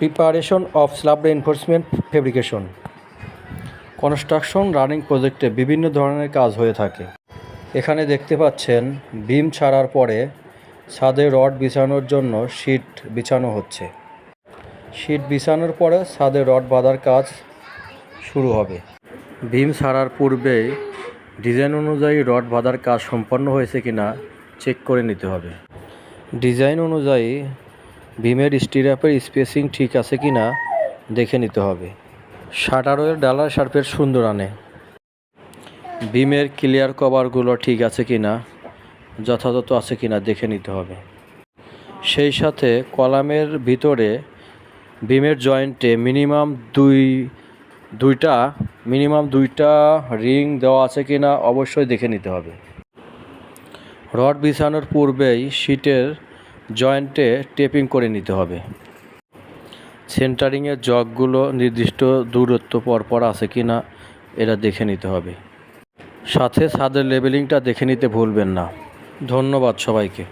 Preparation of slab reinforcement fabrication. Construction running প্রজেক্টে বিভিন্ন ধরনের কাজ হয়ে থাকে। এখানে দেখতে পাচ্ছেন বিম ছাড়ার পরে ছাদে রড বিছানোর জন্য শীট বিছানো হচ্ছে। শীট বিছানোর পরে ছাদে রড বাঁধার কাজ শুরু হবে। বিম ছাড়ার পূর্বেই ডিজাইন অনুযায়ী রড বাঁধার কাজ সম্পন্ন হয়েছে কিনা চেক করে নিতে হবে। ডিজাইন অনুযায়ী বিমের স্টিরাপের স্পেসিং ঠিক আছে কিনা দেখে নিতে হবে। শাটারের ডালার শার্পের সুন্দর আনে। বিমের ক্লিয়ার কভারগুলো ঠিক আছে কিনা যথাযথ আছে কিনা দেখে নিতে হবে। সেই সাথে কলামের ভিতরে বিমের জয়েন্টে মিনিমাম দুইটা রিং দেওয়া আছে কিনা অবশ্যই দেখে নিতে হবে। রড বিছানোর পূর্বেই শীটের জয়েন্টে টেপিং করে নিতে হবে। সেন্টারিংয়ের জগগুলো নির্দিষ্ট দূরত্ব পরপর আছে কিনা এটা দেখে নিতে হবে। সাথে ছাদের লেবেলিংটা দেখে নিতে ভুলবেন না। ধন্যবাদ সবাইকে।